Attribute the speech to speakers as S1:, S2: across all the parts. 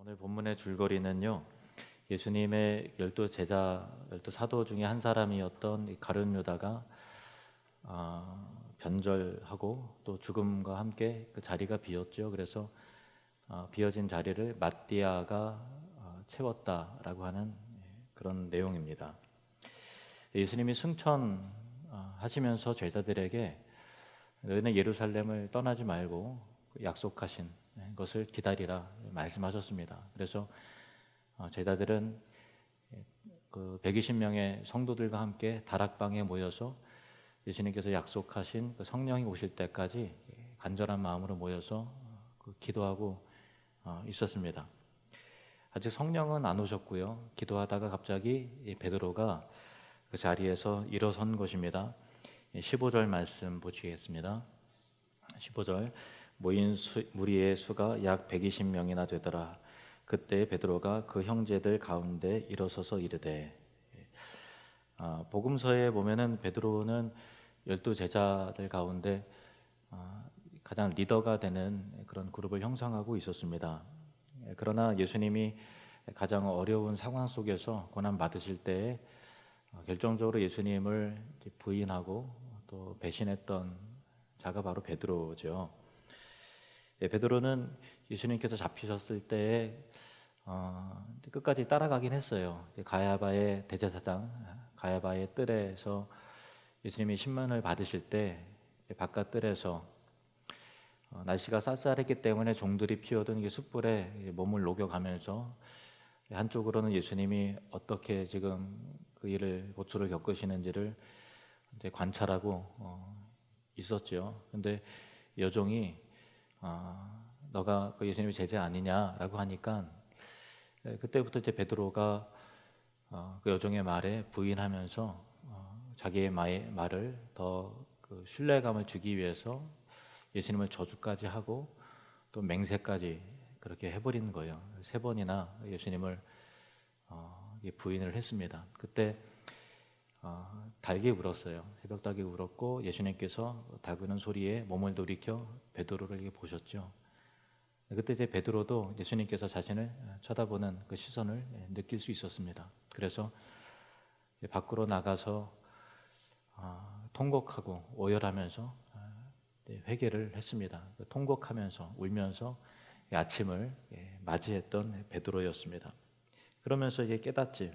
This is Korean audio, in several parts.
S1: 오늘 본문의 줄거리는요. 예수님의 열두 제자, 열두 사도 중에 한 사람이었던 가룟 유다가 변절하고 또 죽음과 함께 그 자리가 비었죠. 그래서 비어진 자리를 마띠아가 채웠다라고 하는 그런 내용입니다. 예수님이 승천하시면서 제자들에게 너희는 예루살렘을 떠나지 말고 약속하신 것을 기다리라 말씀하셨습니다. 그래서 제자들은 그 120명의 성도들과 함께 다락방에 모여서 예수님께서 약속하신 그 성령이 오실 때까지 간절한 마음으로 모여서 기도하고 있었습니다. 아직 성령은 안 오셨고요. 기도하다가 갑자기 베드로가 그 자리에서 일어선 것입니다. 15절 말씀 보시겠습니다. 15절 모인 무리의 수가 약 120명이나 되더라. 그때 베드로가 그 형제들 가운데 일어서서 이르되, 복음서에 보면은 베드로는 12 제자들 가운데 가장 리더가 되는 그런 그룹을 형성하고 있었습니다. 그러나 예수님이 가장 어려운 상황 속에서 고난 받으실 때에 결정적으로 예수님을 부인하고 또 배신했던 자가 바로 베드로죠. 베드로는 예수님께서 잡히셨을 때에 끝까지 따라가긴 했어요. 가야바의 대제사장, 가야바의 뜰에서 예수님이 신문을 받으실 때 바깥 뜰에서 날씨가 쌀쌀했기 때문에 종들이 피워둔 숯불에 몸을 녹여가면서 한쪽으로는 예수님이 어떻게 지금 그 일을 고초를 겪으시는지를 이제 관찰하고 있었죠. 근데 여종이 너가 그 예수님의 제자 아니냐라고 하니까 그때부터 이제 베드로가 그 여종의 말에 부인하면서 자기의 말을 더 그 신뢰감을 주기 위해서 예수님을 저주까지 하고 또 맹세까지 그렇게 해버리는 거예요. 3번이나 예수님을 부인을 했습니다. 그때 닭이 울었어요. 새벽 닭이 울었고 예수님께서 닭 우는 소리에 몸을 돌이켜 베드로를 보셨죠. 그때 이제 베드로도 예수님께서 자신을 쳐다보는 그 시선을 느낄 수 있었습니다. 그래서 밖으로 나가서 통곡하고 오열하면서 회개를 했습니다. 통곡하면서 울면서 아침을 맞이했던 베드로였습니다. 그러면서 이제 깨닫지.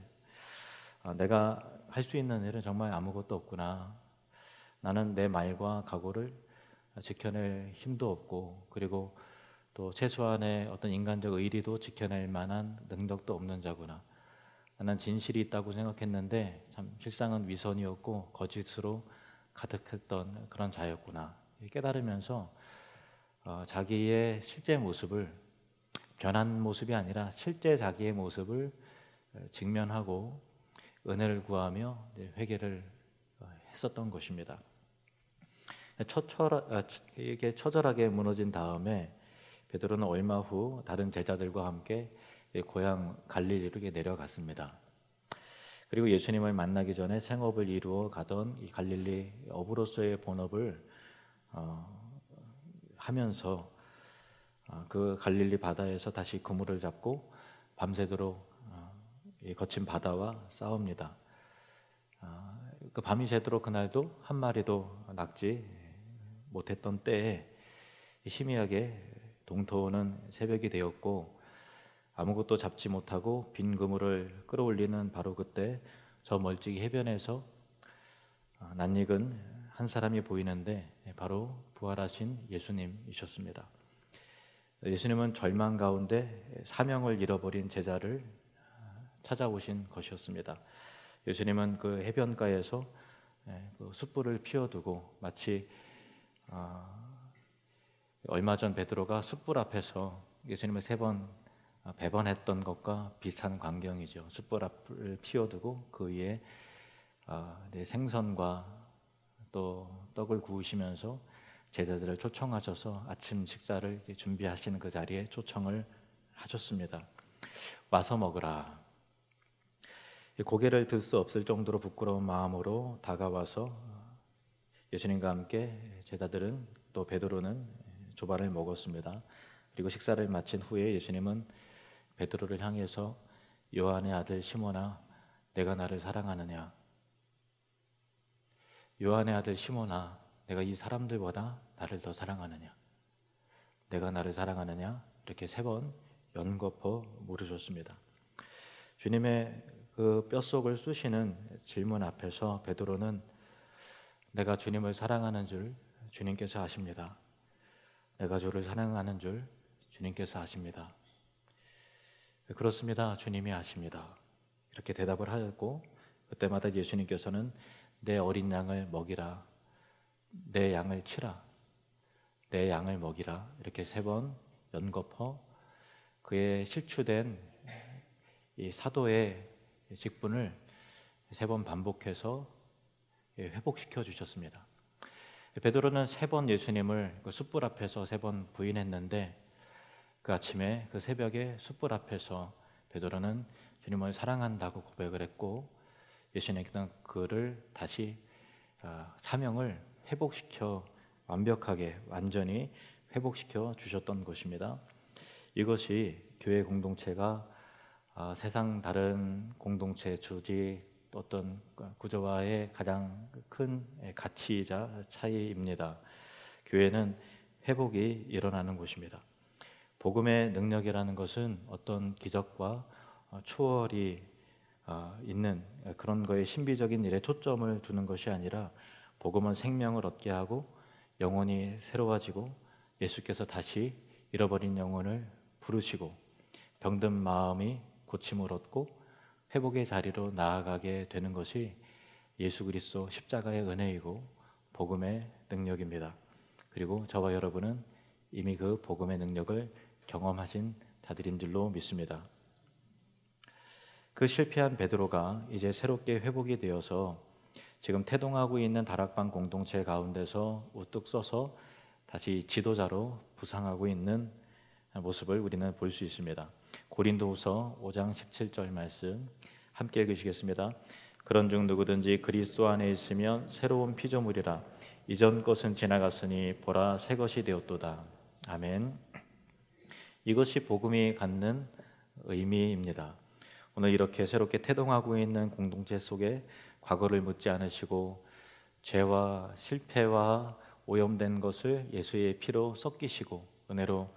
S1: 내가 할 수 있는 일은 정말 아무것도 없구나. 나는 내 말과 각오를 지켜낼 힘도 없고, 그리고 또 최소한의 어떤 인간적 의리도 지켜낼 만한 능력도 없는 자구나. 나는 진실이 있다고 생각했는데 참 실상은 위선이었고 거짓으로 가득했던 그런 자였구나. 깨달으면서 자기의 실제 모습을, 변한 모습이 아니라 실제 자기의 모습을 직면하고 은혜를 구하며 회개를 했었던 것입니다. 이게 처절하게 무너진 다음에 베드로는 얼마 후 다른 제자들과 함께 고향 갈릴리로 내려갔습니다. 그리고 예수님을 만나기 전에 생업을 이루어 가던 이 갈릴리 어부로서의 본업을 하면서 그 갈릴리 바다에서 다시 그물을 잡고 밤새도록 거친 바다와 싸웁니다. 그 밤이 새도록 그날도 한 마리도 낚지 못했던 때에 희미하게 동터오는 새벽이 되었고 아무것도 잡지 못하고 빈 그물을 끌어올리는 바로 그때 저 멀찍이 해변에서 낯익은 한 사람이 보이는데 바로 부활하신 예수님이셨습니다. 예수님은 절망 가운데 사명을 잃어버린 제자를 찾아오신 것이었습니다. 예수님은 그 해변가에서 그 숯불을 피워두고 마치 얼마 전 베드로가 숯불 앞에서 예수님을 3번 배반했던 것과 비슷한 광경이죠. 숯불 앞을 피워두고 그 위에 생선과 또 떡을 구우시면서 제자들을 초청하셔서 아침 식사를 준비하시는 그 자리에 초청을 하셨습니다. 와서 먹으라. 고개를 들 수 없을 정도로 부끄러운 마음으로 다가와서 예수님과 함께 제자들은 또 베드로는 조반을 먹었습니다. 그리고 식사를 마친 후에 예수님은 베드로를 향해서 요한의 아들 시몬아, 내가 나를 사랑하느냐? 요한의 아들 시몬아, 내가 이 사람들보다 나를 더 사랑하느냐? 내가 나를 사랑하느냐? 이렇게 3번 연거푸 물으셨습니다. 주님의 그 뼛속을 쑤시는 질문 앞에서 베드로는 내가 주님을 사랑하는 줄 주님께서 아십니다. 내가 주를 사랑하는 줄 주님께서 아십니다. 그렇습니다. 주님이 아십니다. 이렇게 대답을 하였고, 그때마다 예수님께서는 내 어린 양을 먹이라, 내 양을 치라, 내 양을 먹이라, 이렇게 3번 연거푸 그의 실추된 이 사도의 직분을 3번 반복해서 회복시켜 주셨습니다. 베드로는 3번 예수님을 그 숯불 앞에서 3번 부인했는데, 그 아침에 그 새벽에 숯불 앞에서 베드로는 주님을 사랑한다고 고백을 했고, 예수님께서는 그를 다시 사명을 회복시켜 완벽하게 완전히 회복시켜 주셨던 것입니다. 이것이 교회 공동체가 세상 다른 공동체 조직 어떤 구조와의 가장 큰 가치이자 차이입니다. 교회는 회복이 일어나는 곳입니다. 복음의 능력이라는 것은 어떤 기적과 추월이 있는 그런 거에 신비적인 일에 초점을 두는 것이 아니라, 복음은 생명을 얻게 하고 영혼이 새로워지고 예수께서 다시 잃어버린 영혼을 부르시고 병든 마음이 고침을 얻고 회복의 자리로 나아가게 되는 것이 예수 그리스도 십자가의 은혜이고 복음의 능력입니다. 그리고 저와 여러분은 이미 그 복음의 능력을 경험하신 자들인 줄로 믿습니다. 그 실패한 베드로가 이제 새롭게 회복이 되어서 지금 태동하고 있는 다락방 공동체 가운데서 우뚝 서서 다시 지도자로 부상하고 있는 모습을 우리는 볼 수 있습니다. 고린도후서 5장 17절 말씀 함께 읽으시겠습니다. 그런즉 누구든지 그리스도 안에 있으면 새로운 피조물이라, 이전 것은 지나갔으니 보라 새 것이 되었도다. 아멘. 이것이 복음이 갖는 의미입니다. 오늘 이렇게 새롭게 태동하고 있는 공동체 속에 과거를 묻지 않으시고 죄와 실패와 오염된 것을 예수의 피로 섞이시고 은혜로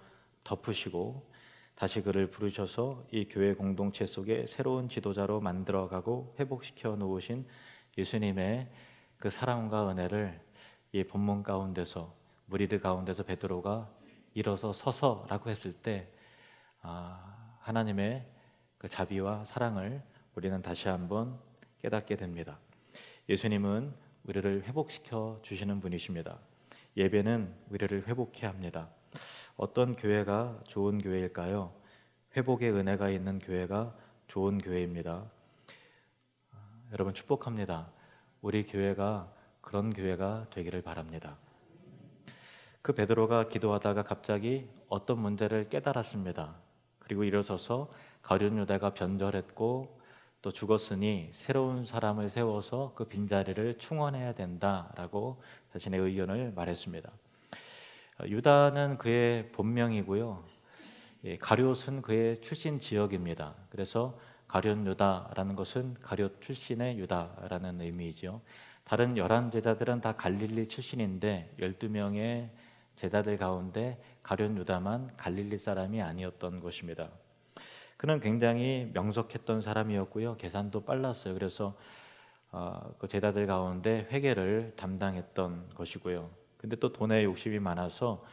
S1: 덮으시고 다시 그를 부르셔서 이 교회 공동체 속에 새로운 지도자로 만들어가고 회복시켜 놓으신 예수님의 그 사랑과 은혜를 이 본문 가운데서 무리들 가운데서 베드로가 일어서 서서라고 했을 때 하나님의 그 자비와 사랑을 우리는 다시 한번 깨닫게 됩니다. 예수님은 우리를 회복시켜 주시는 분이십니다. 예배는 우리를 회복해 합니다. 어떤 교회가 좋은 교회일까요? 회복의 은혜가 있는 교회가 좋은 교회입니다. 여러분 축복합니다. 우리 교회가 그런 교회가 되기를 바랍니다. 그 베드로가 기도하다가 갑자기 어떤 문제를 깨달았습니다. 그리고 일어서서 가룟 유다가 변절했고 또 죽었으니 새로운 사람을 세워서 그 빈자리를 충원해야 된다라고 자신의 의견을 말했습니다. 유다는 그의 본명이고요, 가룟은 그의 출신 지역입니다. 그래서 가룟 유다라는 것은 가룟 출신의 유다라는 의미이죠. 다른 11 제자들은 다 갈릴리 출신인데 12명의 제자들 가운데 가룟 유다만 갈릴리 사람이 아니었던 것입니다. 그는 굉장히 명석했던 사람이었고요, 계산도 빨랐어요. 그래서 그 제자들 가운데 회계를 담당했던 것이고요. 근데 또 돈에 욕심이 많아서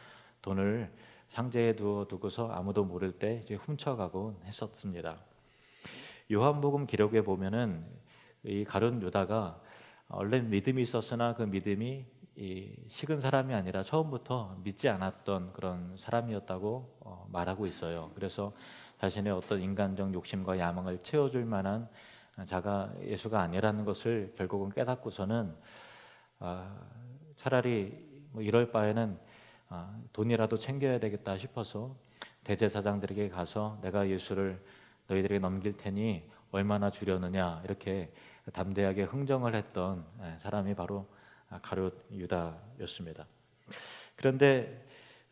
S1: 돈을 상자에 두고서 아무도 모를 때 이제 훔쳐가곤 했었습니다. 요한복음 기록에 보면은 이 가룟 유다가 원래 믿음이 있었으나 그 믿음이 식은 사람이 아니라 처음부터 믿지 않았던 그런 사람이었다고 말하고 있어요. 그래서 자신의 어떤 인간적 욕심과 야망을 채워줄 만한 자가 예수가 아니라는 것을 결국은 깨닫고서는 차라리 뭐 이럴 바에는 돈이라도 챙겨야 되겠다 싶어서 대제사장들에게 가서 내가 예수를 너희들에게 넘길 테니 얼마나 주려느냐 이렇게 담대하게 흥정을 했던 사람이 바로 가룟 유다였습니다. 그런데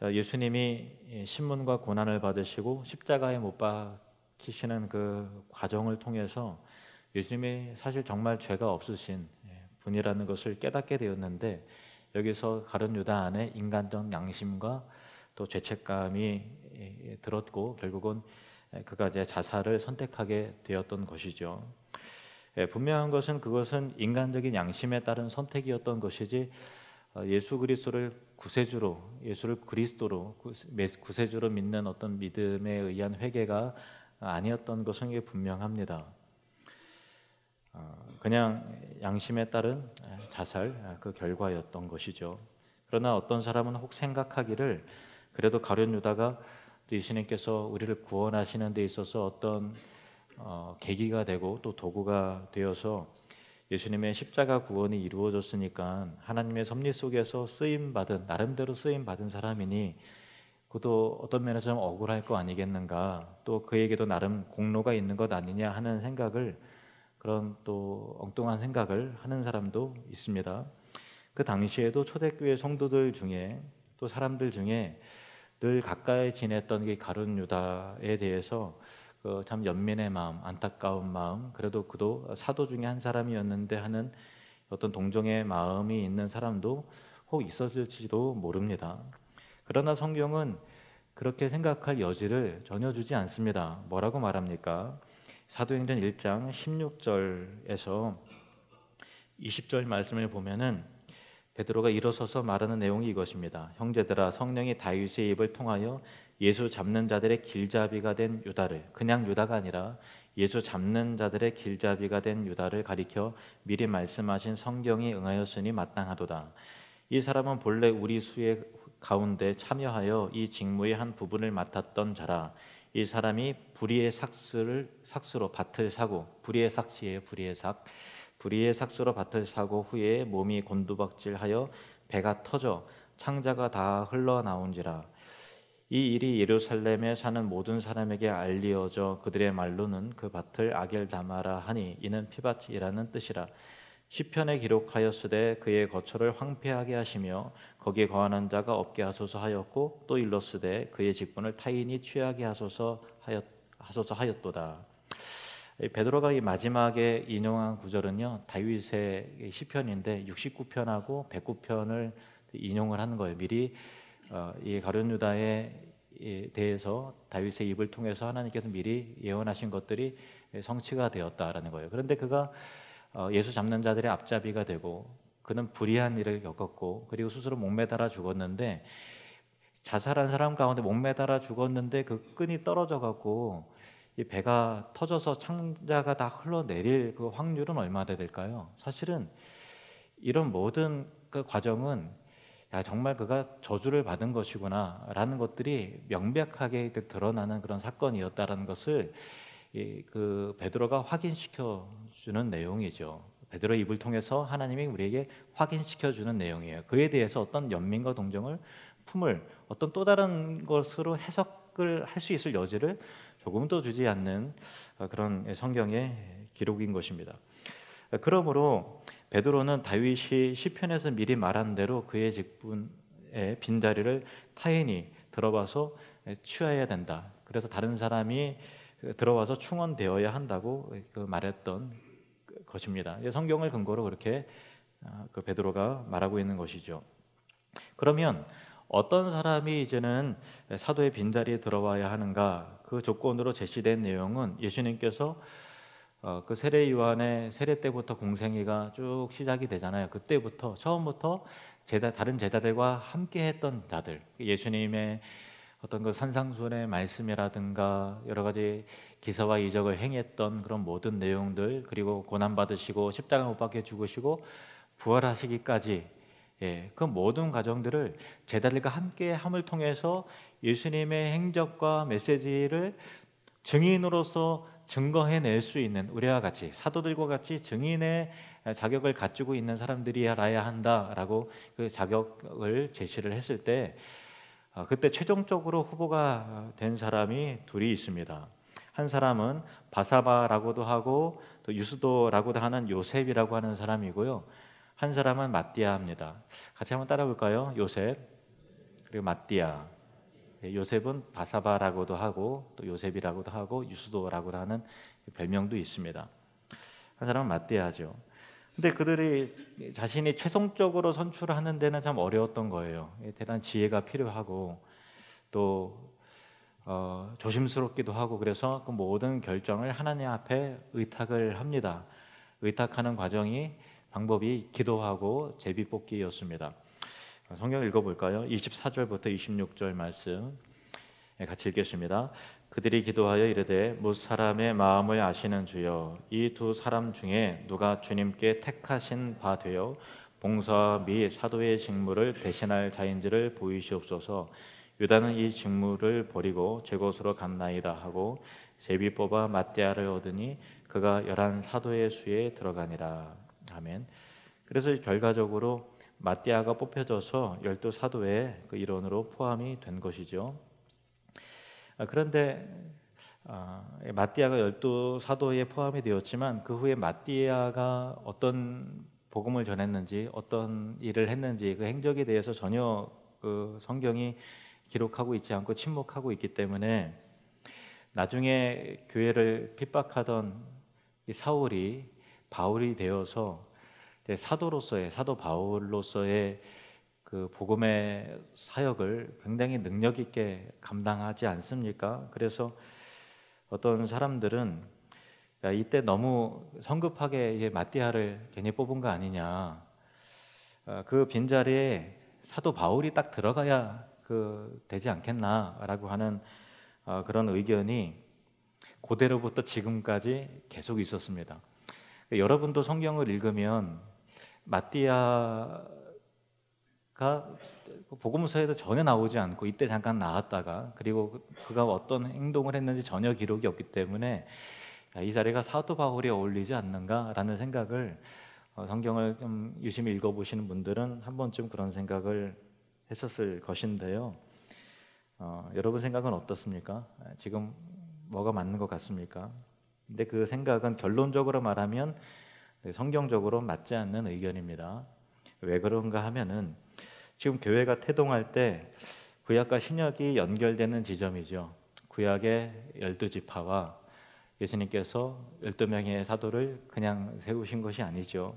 S1: 예수님이 신문과 고난을 받으시고 십자가에 못 키시는 그 과정을 통해서 예수님이 사실 정말 죄가 없으신 분이라는 것을 깨닫게 되었는데, 여기서 가룟 유다 안에 인간적 양심과 또 죄책감이 들었고 결국은 그가 이제 자살을 선택하게 되었던 것이죠. 분명한 것은 그것은 인간적인 양심에 따른 선택이었던 것이지 예수 그리스도를 구세주로, 예수를 그리스도로 구세주로 믿는 어떤 믿음에 의한 회개가 아니었던 것은 이게 분명합니다. 그냥 양심에 따른 자살, 그 결과였던 것이죠. 그러나 어떤 사람은 혹 생각하기를, 그래도 가룟 유다가 예수님께서 우리를 구원하시는 데 있어서 어떤 계기가 되고 또 도구가 되어서 예수님의 십자가 구원이 이루어졌으니까 하나님의 섭리 속에서 쓰임받은, 나름대로 쓰임받은 사람이니 그도 어떤 면에서 좀 억울할 거 아니겠는가, 또 그에게도 나름 공로가 있는 것 아니냐 하는 생각을, 그런 또 엉뚱한 생각을 하는 사람도 있습니다. 그 당시에도 초대교회 성도들 중에 또 사람들 중에 늘 가까이 지냈던 이 가룟 유다에 대해서 참 연민의 마음, 안타까운 마음, 그래도 그도 사도 중에 한 사람이었는데 하는 어떤 동정의 마음이 있는 사람도 혹 있었을지도 모릅니다. 그러나 성경은 그렇게 생각할 여지를 전혀 주지 않습니다. 뭐라고 말합니까? 사도행전 1장 16절에서 20절 말씀을 보면은 베드로가 일어서서 말하는 내용이 이것입니다. 형제들아, 성령이 다윗의 입을 통하여 예수 잡는 자들의 길잡이가 된 유다를, 그냥 유다가 아니라 예수 잡는 자들의 길잡이가 된 유다를 가리켜 미리 말씀하신 성경이 응하였으니 마땅하도다. 이 사람은 본래 우리 수의 가운데 참여하여 이 직무의 한 부분을 맡았던 자라. 이 사람이 불의의 삭스로 밭을 사고, 불의의 삭시예요, 불의의 삭. 불의의 삭스로 밭을 사고 후에 몸이 곤두박질하여 배가 터져 창자가 다 흘러나온지라. 이 일이 예루살렘에 사는 모든 사람에게 알리어져 그들의 말로는 그 밭을 아겔다마라 하니 이는 피밭이라는 뜻이라. 시편에 기록하였으되 그의 거처를 황폐하게 하시며 거기에 거하는 자가 없게 하소서 하였고, 또 일렀으되 그의 직분을 타인이 취하게 하소서 하였도다. 베드로가 이 마지막에 인용한 구절은요, 다윗의 시편인데 69편하고 109편을 인용을 하는 거예요. 미리 이 가룟 유다에 대해서 다윗의 입을 통해서 하나님께서 미리 예언하신 것들이 성취가 되었다라는 거예요. 그런데 그가 예수 잡는 자들의 앞잡이가 되고, 그는 불의한 일을 겪었고, 그리고 스스로 목매달아 죽었는데, 자살한 사람 가운데 목매달아 죽었는데 그 끈이 떨어져 갖고 이 배가 터져서 창자가 다 흘러내릴 그 확률은 얼마나 될까요? 사실은 이런 모든 그 과정은 정말 그가 저주를 받은 것이구나 라는 것들이 명백하게 드러나는 그런 사건이었다는 것을 그 베드로가 확인시켜 주는 내용이죠. 베드로의 입을 통해서 하나님이 우리에게 확인시켜 주는 내용이에요. 그에 대해서 어떤 연민과 동정을 품을 어떤 또 다른 것으로 해석을 할 수 있을 여지를 조금도 주지 않는 그런 성경의 기록인 것입니다. 그러므로 베드로는 다윗이 시편에서 미리 말한 대로 그의 직분의 빈자리를 타인이 들어와서 취해야 된다. 그래서 다른 사람이 들어와서 충원되어야 한다고 말했던 것입니다. 성경을 근거로 그렇게 그 베드로가 말하고 있는 것이죠. 그러면 어떤 사람이 이제는 사도의 빈자리에 들어와야 하는가? 그 조건으로 제시된 내용은 예수님께서 그 세례 요한의 세례 때부터 공생애가 쭉 시작이 되잖아요. 그때부터 처음부터 다른 제자들과 함께했던 자들, 예수님의 어떤 그 산상수훈의 말씀이라든가 여러 가지 기사와 이적을 행했던 그런 모든 내용들, 그리고 고난 받으시고 십자가 못 박혀 죽으시고 부활하시기까지, 그 모든 과정들을 제자들과 함께함을 통해서 예수님의 행적과 메시지를 증인으로서 증거해낼 수 있는, 우리와 같이 사도들과 같이 증인의 자격을 갖추고 있는 사람들이 알아야 한다라고 그 자격을 제시를 했을 때, 그때 최종적으로 후보가 된 사람이 둘이 있습니다. 한 사람은 바사바라고도 하고 또 유스도라고도 하는 요셉이라고 하는 사람이고요. 한 사람은 마띠아입니다. 같이 한번 따라 볼까요? 요셉 그리고 마띠아. 요셉은 바사바라고도 하고 또 요셉이라고도 하고 유스도라고 하는 별명도 있습니다. 한 사람은 마띠아죠. 근데 그들이 자신이 최종적으로 선출하는 데는 참 어려웠던 거예요. 대단한 지혜가 필요하고 또 조심스럽기도 하고, 그래서 그 모든 결정을 하나님 앞에 의탁을 합니다. 의탁하는 방법이 기도하고 제비뽑기였습니다. 성경 읽어볼까요? 24절부터 26절 말씀 같이 읽겠습니다. 그들이 기도하여 이르되 뭇 사람의 마음을 아시는 주여, 이 두 사람 중에 누가 주님께 택하신 바 되어 봉사 및 사도의 직무를 대신할 자인지를 보이시옵소서. 유다는 이 직무를 버리고 제 곳으로 갔나이다 하고 제비 뽑아 마띠아를 얻으니 그가 11 사도의 수에 들어가니라. 아멘. 그래서 결과적으로 마띠아가 뽑혀져서 12 사도의 그 일원으로 포함이 된 것이죠. 그런데 마띠아가 12 사도에 포함이 되었지만 그 후에 마띠아가 어떤 복음을 전했는지 어떤 일을 했는지 그 행적에 대해서 전혀 그 성경이 기록하고 있지 않고 침묵하고 있기 때문에 나중에 교회를 핍박하던 이 사울이 바울이 되어서 사도 바울로서의 그 복음의 사역을 굉장히 능력 있게 감당하지 않습니까? 그래서 어떤 사람들은 이때 너무 성급하게 마띠아를 괜히 뽑은 거 아니냐, 그 빈자리에 사도 바울이 딱 들어가야 되지 않겠나라고 하는 그런 의견이 고대로부터 지금까지 계속 있었습니다. 여러분도 성경을 읽으면 마띠아가 복음서에도 전혀 나오지 않고 이때 잠깐 나왔다가 그리고 그가 어떤 행동을 했는지 전혀 기록이 없기 때문에 이 자리가 사도 바울이 어울리지 않는가라는 생각을 성경을 좀 유심히 읽어보시는 분들은 한 번쯤 그런 생각을 했었을 것인데요. 여러분 생각은 어떻습니까? 지금 뭐가 맞는 것 같습니까? 근데 그 생각은 결론적으로 말하면 성경적으로 맞지 않는 의견입니다. 왜 그런가 하면은 지금 교회가 태동할 때 구약과 신약이 연결되는 지점이죠. 구약의 12지파와 예수님께서 12명의 사도를 그냥 세우신 것이 아니죠.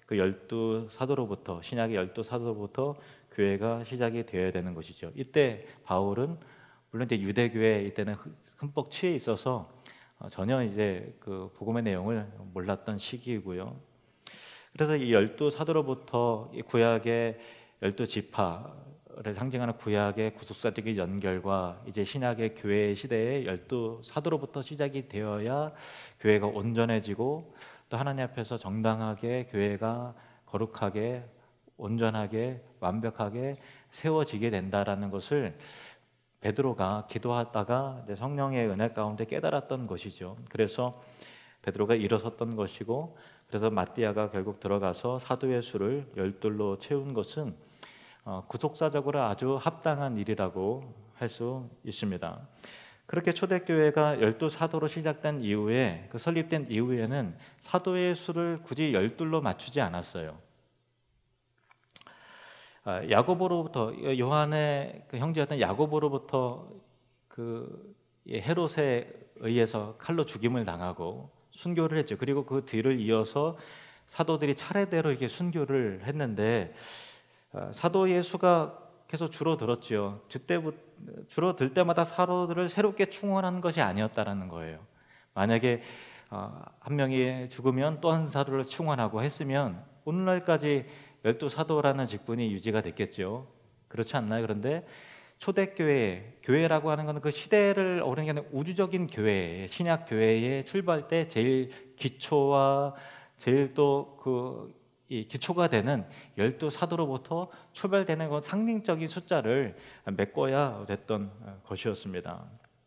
S1: 그 12사도로부터 신약의 12사도로부터 교회가 시작이 되어야 되는 것이죠. 이때 바울은 물론 이제 유대교회 이때는 흠뻑 취해 있어서 전혀 이제 그 복음의 내용을 몰랐던 시기이고요. 그래서 이 12사도로부터 이 구약의 12지파를 상징하는 구약의 구속사적인 연결과 이제 신약의 교회 시대의 12사도로부터 시작이 되어야 교회가 온전해지고 또 하나님 앞에서 정당하게 교회가 거룩하게 온전하게 완벽하게 세워지게 된다라는 것을 베드로가 기도하다가 성령의 은혜 가운데 깨달았던 것이죠. 그래서 베드로가 일어섰던 것이고, 그래서 마띠아가 결국 들어가서 사도의 수를 12로 채운 것은 구속사적으로 아주 합당한 일이라고 할 수 있습니다. 그렇게 초대교회가 12사도로 시작된 이후에 설립된 이후에는 사도의 수를 굳이 12로 맞추지 않았어요. 야고보로부터 요한의 그 형제였던 야고보로부터 그 헤롯에 의해서 칼로 죽임을 당하고 순교를 했죠. 그리고 그 뒤를 이어서 사도들이 차례대로 이렇게 순교를 했는데 사도의 수가 계속 줄어들었죠. 줄어들 때마다 사도들을 새롭게 충원한 것이 아니었다라는 거예요. 만약에 한 명이 죽으면 또 한 사도를 충원하고 했으면 오늘날까지 12사도라는 직분이 유지가 됐겠죠. 그렇지 않나요? 그런데 초대교회, 교회라고 하는 것은 그 시대를 어른게 아니라 우주적인 교회, 신약 교회의 출발 때 제일 기초와 제일 또 이 기초가 되는 12사도로부터 출발되는 그 상징적인 숫자를 메꿔야 됐던 것이었습니다.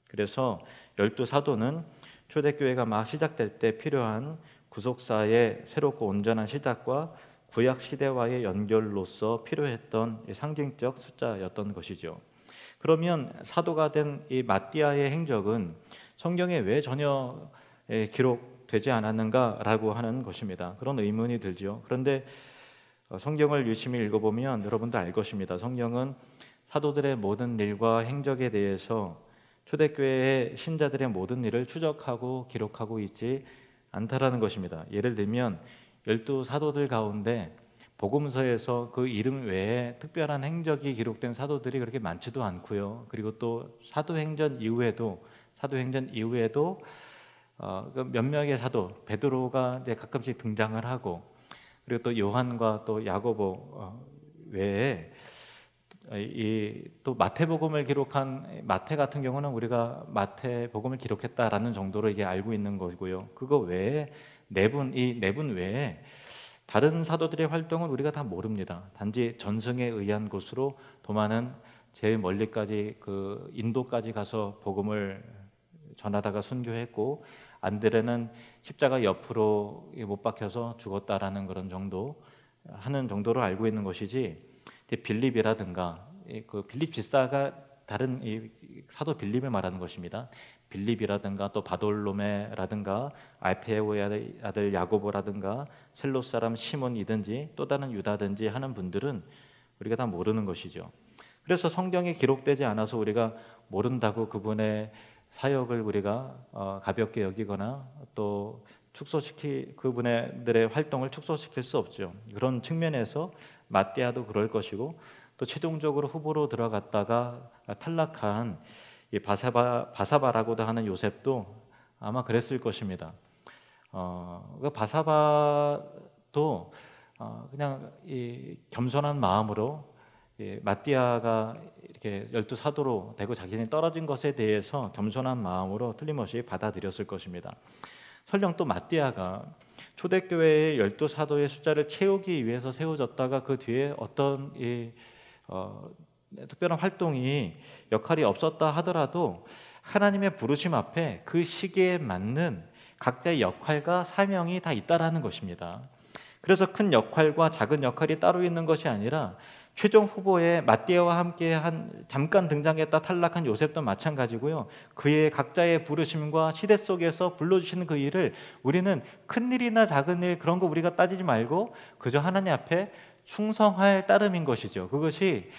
S1: 그래서 12사도는 초대교회가 막 시작될 때 필요한 구속사의 새롭고 온전한 시작과 구약 시대와의 연결로서 필요했던 상징적 숫자였던 것이죠. 그러면 사도가 된 이 마띠아의 행적은 성경에 왜 전혀 기록되지 않았는가라고 하는 것입니다. 그런 의문이 들죠. 그런데 성경을 유심히 읽어보면 여러분도 알 것입니다. 성경은 사도들의 모든 일과 행적에 대해서 초대교회의 신자들의 모든 일을 추적하고 기록하고 있지 않다라는 것입니다. 예를 들면 12사도들 가운데 복음서에서 그 이름 외에 특별한 행적이 기록된 사도들이 그렇게 많지도 않고요. 그리고 또 사도행전 이후에도 몇 명의 사도, 베드로가 이제 가끔씩 등장을 하고, 그리고 또 요한과 또 야고보 외에 또 마태복음을 기록한 마태 같은 경우는 우리가 마태복음을 기록했다라는 정도로 이게 알고 있는 거고요. 그거 외에 이 네 분 외에 다른 사도들의 활동은 우리가 다 모릅니다. 단지 전승에 의한 곳으로 도마는 제일 멀리까지 그 인도까지 가서 복음을 전하다가 순교했고, 안드레는 십자가 옆으로 못 박혀서 죽었다라는 그런 정도 하는 정도로 알고 있는 것이지, 빌립이라든가 그 빌립 집사가 다른 이 사도 빌립을 말하는 것입니다. 빌립이라든가 또 바돌로메라든가 알페오의 아들 야고보라든가 셀롯 사람 시몬이든지 또 다른 유다든지 하는 분들은 우리가 다 모르는 것이죠. 그래서 성경에 기록되지 않아서 우리가 모른다고 그분의 사역을 우리가 가볍게 여기거나 또 그분들의 활동을 축소시킬 수 없죠. 그런 측면에서 마띠아도 그럴 것이고, 또 최종적으로 후보로 들어갔다가 탈락한 이 바사바라고도 하는 요셉도 아마 그랬을 것입니다. 그 바사바도 그냥 이 겸손한 마음으로 마띠아가 이렇게 12사도로 되고 자신이 떨어진 것에 대해서 겸손한 마음으로 틀림없이 받아들였을 것입니다. 설령 또 마띠아가 초대교회의 12사도의 숫자를 채우기 위해서 세워졌다가 그 뒤에 어떤 특별한 활동이 역할이 없었다 하더라도 하나님의 부르심 앞에 그 시기에 맞는 각자의 역할과 사명이 다 있다라는 것입니다. 그래서 큰 역할과 작은 역할이 따로 있는 것이 아니라 최종 후보에 마띠아와 함께 잠깐 등장했다 탈락한 요셉도 마찬가지고요. 그의 각자의 부르심과 시대 속에서 불러주시는 그 일을 우리는 큰 일이나 작은 일 그런 거 우리가 따지지 말고 그저 하나님 앞에 충성할 따름인 것이죠. 그것이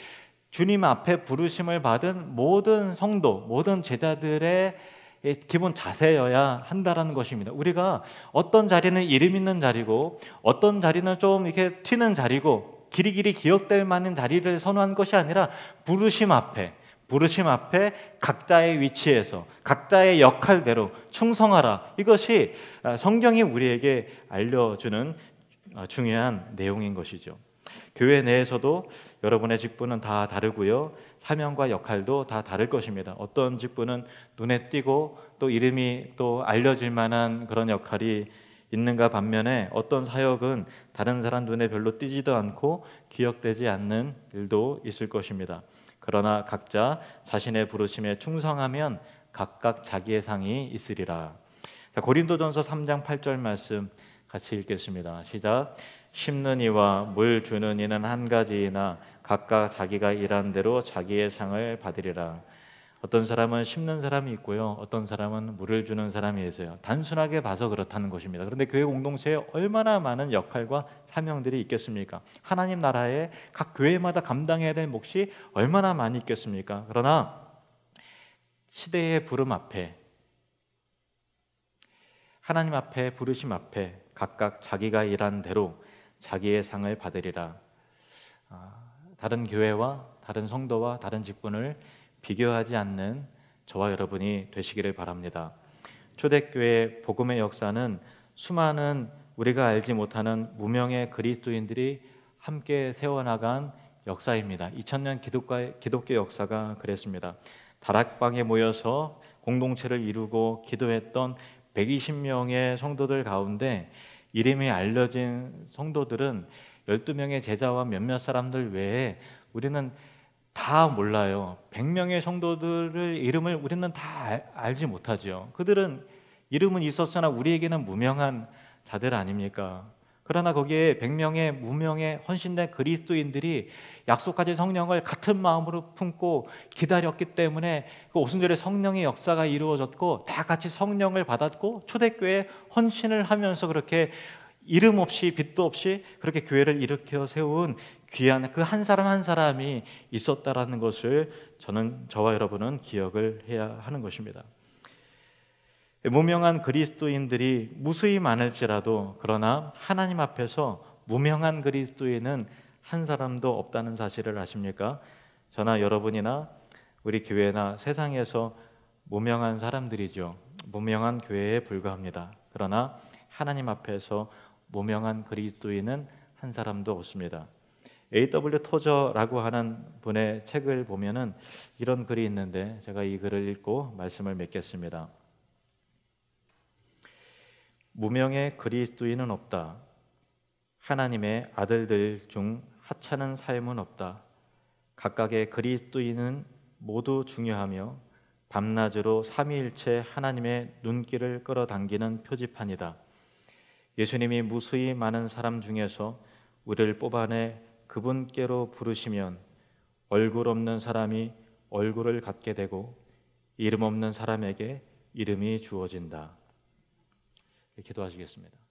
S1: 주님 앞에 부르심을 받은 모든 성도, 모든 제자들의 기본 자세여야 한다라는 것입니다. 우리가 어떤 자리는 이름 있는 자리고 어떤 자리는 좀 이렇게 튀는 자리고 길이길이 기억될 만한 자리를 선호한 것이 아니라 부르심 앞에 각자의 위치에서 각자의 역할대로 충성하라. 이것이 성경이 우리에게 알려주는 중요한 내용인 것이죠. 교회 내에서도 여러분의 직분은 다 다르고요. 사명과 역할도 다 다를 것입니다. 어떤 직분은 눈에 띄고 또 이름이 또 알려질 만한 그런 역할이 있는가 반면에 어떤 사역은 다른 사람 눈에 별로 띄지도 않고 기억되지 않는 일도 있을 것입니다. 그러나 각자 자신의 부르심에 충성하면 각각 자기의 상이 있으리라. 자, 고린도전서 3장 8절 말씀 같이 읽겠습니다. 시작. 심는 이와 물 주는 이는 한 가지이나 각각 자기가 일한 대로 자기의 상을 받으리라. 어떤 사람은 심는 사람이 있고요, 어떤 사람은 물을 주는 사람이 있어요. 단순하게 봐서 그렇다는 것입니다. 그런데 교회 공동체에 얼마나 많은 역할과 사명들이 있겠습니까? 하나님 나라에 각 교회마다 감당해야 될 몫이 얼마나 많이 있겠습니까? 그러나 시대의 부름 앞에, 하나님 앞에 부르심 앞에 각각 자기가 일한 대로 자기의 상을 받으리라. 다른 교회와 다른 성도와 다른 직분을 비교하지 않는 저와 여러분이 되시기를 바랍니다. 초대교회 복음의 역사는 수많은 우리가 알지 못하는 무명의 그리스도인들이 함께 세워나간 역사입니다. 2000년 기독교 역사가 그랬습니다. 다락방에 모여서 공동체를 이루고 기도했던 120명의 성도들 가운데 이름이 알려진 성도들은 12명의 제자와 몇몇 사람들 외에 우리는 다 몰라요. 100명의 성도들의 이름을 우리는 다 알지 못하죠. 그들은 이름은 있었으나 우리에게는 무명한 자들 아닙니까? 그러나 거기에 100명의 무명의 헌신된 그리스도인들이 약속하신 성령을 같은 마음으로 품고 기다렸기 때문에 그 오순절에 성령의 역사가 이루어졌고 다 같이 성령을 받았고 초대교회에 헌신을 하면서 그렇게 이름 없이 빛도 없이 그렇게 교회를 일으켜 세운 귀한 그 한 사람 한 사람이 있었다라는 것을 저와 여러분은 기억을 해야 하는 것입니다. 무명한 그리스도인들이 무수히 많을지라도 그러나 하나님 앞에서 무명한 그리스도인은 한 사람도 없다는 사실을 아십니까? 저나 여러분이나 우리 교회나 세상에서 무명한 사람들이죠. 무명한 교회에 불과합니다. 그러나 하나님 앞에서 무명한 그리스도인은 한 사람도 없습니다. A.W. 토저라고 하는 분의 책을 보면은 이런 글이 있는데 제가 이 글을 읽고 말씀을 맺겠습니다. 무명의 그리스도인은 없다. 하나님의 아들들 중 하찮은 삶은 없다. 각각의 그리스도인은 모두 중요하며 밤낮으로 삼위일체 하나님의 눈길을 끌어당기는 표지판이다. 예수님이 무수히 많은 사람 중에서 우리를 뽑아내 그분께로 부르시면 얼굴 없는 사람이 얼굴을 갖게 되고 이름 없는 사람에게 이름이 주어진다. 기도하시겠습니다.